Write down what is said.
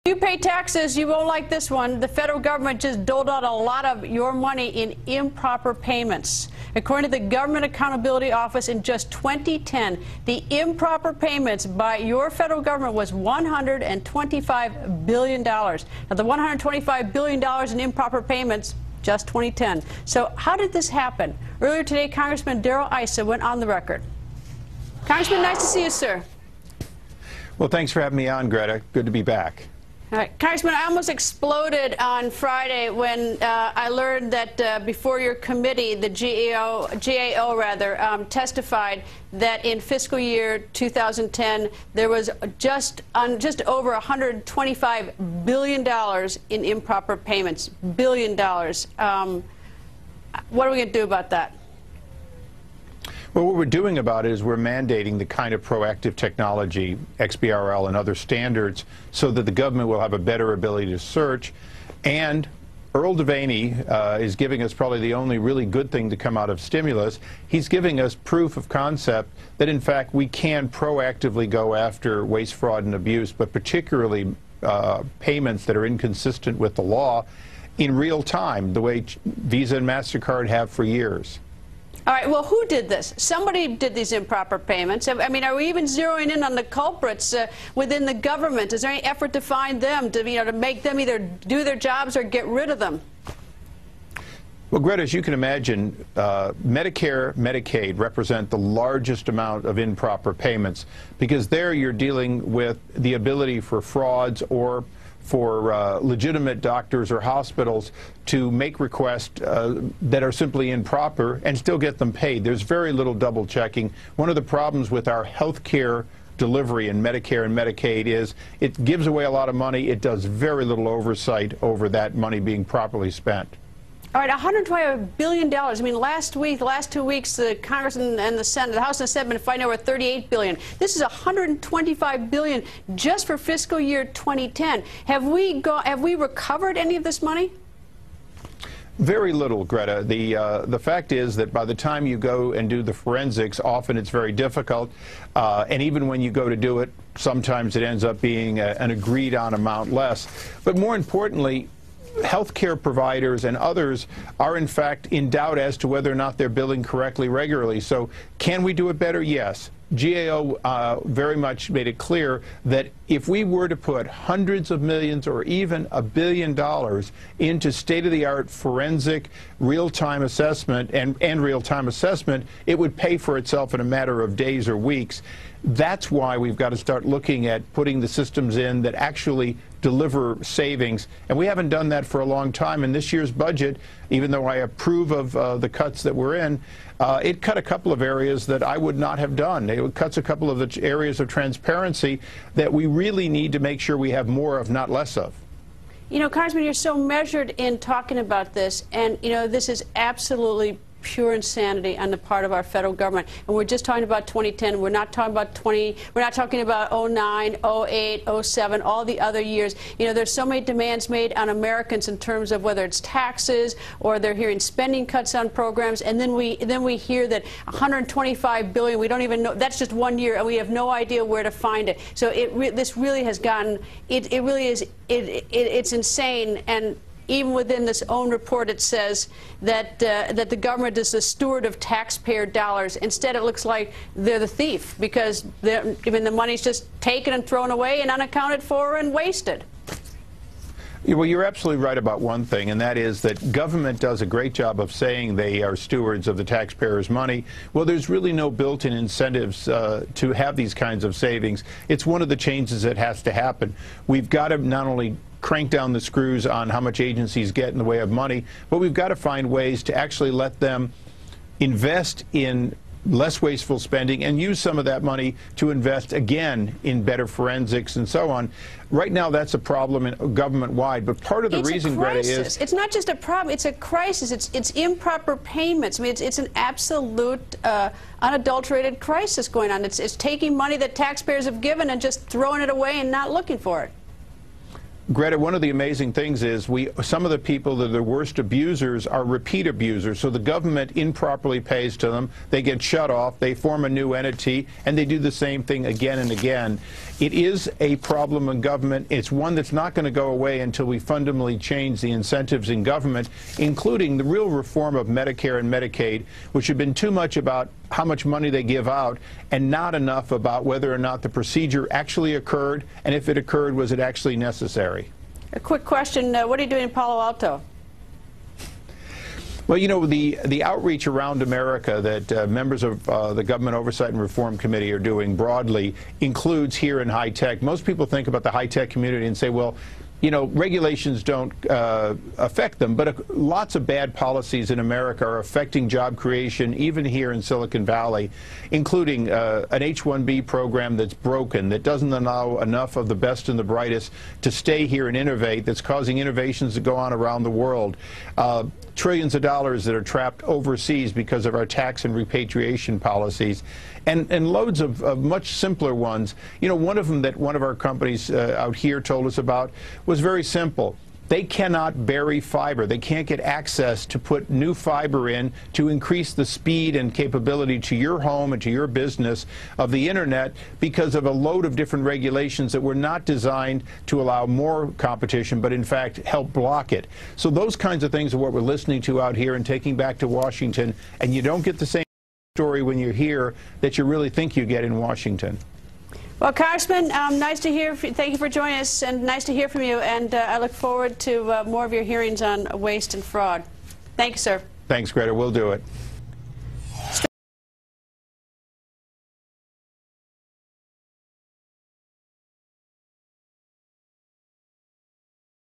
You pay taxes, you won't like this one. The federal government just doled out a lot of your money in improper payments. According to the Government Accountability Office, in just 2010, the improper payments by your federal government was $125 billion. Now, the $125 billion in improper payments, just 2010. So how did this happen? Earlier today, Congressman Darrell Issa went on the record. Congressman, nice to see you, sir. Well, thanks for having me on, Greta. Good to be back. All right. Congressman, I almost exploded on Friday when I learned that before your committee, the GAO testified that in fiscal year 2010 there was just over $125 billion in improper payments. $1 billion. What are we going to do about that? Well, what we're doing about it is we're mandating the kind of proactive technology, XBRL and other standards, so that the government will have a better ability to search. And Earl Devaney is giving us probably the only really good thing to come out of stimulus. He's giving us proof of concept that, in fact, we can proactively go after waste, fraud, and abuse, but particularly payments that are inconsistent with the law in real time, the way Visa and MasterCard have for years. All right, well, who did this? Somebody did these improper payments. I mean, are we even zeroing in on the culprits within the government? Is there any effort to find them, to make them either do their jobs or get rid of them? Well, Greta, as you can imagine, Medicare, Medicaid represent the largest amount of improper payments, because there you're dealing with the ability for frauds or for legitimate doctors or hospitals to make requests that are simply improper and still get them paid. There's very little double checking. One of the problems with our health care delivery in Medicare and Medicaid is it gives away a lot of money. It does very little oversight over that money being properly spent. All right, $125 billion. I mean, last 2 weeks, the Congress and the Senate, the House and the Senate have been fighting over $38 billion. This is $125 billion just for fiscal year 2010. Have we recovered any of this money? Very little, Greta. The fact is that by the time you go and do the forensics, often it's very difficult. And even when you go to do it, sometimes it ends up being an agreed-on amount less. But more importantly, healthcare providers and others are, in fact, in doubt as to whether or not they're billing correctly regularly. So can we do it better? Yes. GAO very much made it clear that if we were to put hundreds of millions or even $1 billion into state-of-the-art forensic real-time assessment and real-time assessment, it would pay for itself in a matter of days or weeks. That's why we've got to start looking at putting the systems in that actually deliver savings. And we haven't done that for a long time. In this year's budget, even though I approve of the cuts that we're in, it cut a couple of areas that I would not have done. It cuts a couple of the areas of transparency that we really need to make sure we have more of, not less of. You know, Congressman, you're so measured in talking about this, and, you know, this is absolutely pure insanity on the part of our federal government. And we're just talking about 2010. We're not talking about we're not talking about 09, 08, 07, all the other years. You know, there's so many demands made on Americans in terms of whether it's taxes or they're hearing spending cuts on programs, and then we hear that $125 billion, we don't even know, that's just 1 year, and we have no idea where to find it. So this really has gotten, it really is, it's insane. And even within this own report, it says that that the government is the steward of taxpayer dollars. Instead, it looks like they're the thief, because the money's just taken and thrown away and unaccounted for and wasted. Well, you're absolutely right about one thing, and that is that government does a great job of saying they are stewards of the taxpayers' money. Well, there's really no built-in incentives to have these kinds of savings. It's one of the changes that has to happen. We've got to not only crank down the screws on how much agencies get in the way of money, but we've got to find ways to actually let them invest in less wasteful spending and use some of that money to invest again in better forensics and so on. Right now, that's a problem government-wide, but part of the reason, Greta, is it's not just a problem; it's a crisis. It's improper payments. I mean, it's an absolute unadulterated crisis going on. It's taking money that taxpayers have given and just throwing it away and not looking for it. Greta, one of the amazing things is some of the people that are the worst abusers are repeat abusers. So the government improperly pays to them. They get shut off. They form a new entity, and they do the same thing again and again. It is a problem in government. It's one that's not going to go away until we fundamentally change the incentives in government, including the real reform of Medicare and Medicaid, which have been too much about how much money they give out and not enough about whether or not the procedure actually occurred, and if it occurred, was it actually necessary? A quick question, what are you doing in Palo Alto? Well, you know, the outreach around America that members of the Government Oversight and Reform Committee are doing broadly includes here in high tech. Most people think about the high tech community and say, well, you know, regulations don't affect them, but lots of bad policies in America are affecting job creation, even here in Silicon Valley, including an H-1B program that's broken, that doesn't allow enough of the best and the brightest to stay here and innovate, that's causing innovations to go on around the world. Trillions of dollars that are trapped overseas because of our tax and repatriation policies, and loads of much simpler ones. You know, one of them that one of our companies out here told us about was very simple. They cannot bury fiber. They can't get access to put new fiber in to increase the speed and capability to your home and to your business of the internet because of a load of different regulations that were not designed to allow more competition, but in fact help block it. So those kinds of things are what we're listening to out here and taking back to Washington, and you don't get the same story when you're here that you really think you get in Washington. Well, Congressman, nice to hear. Thank you for joining us, and nice to hear from you. And I look forward to more of your hearings on waste and fraud. Thank you, sir. Thanks, Greta. We'll do it.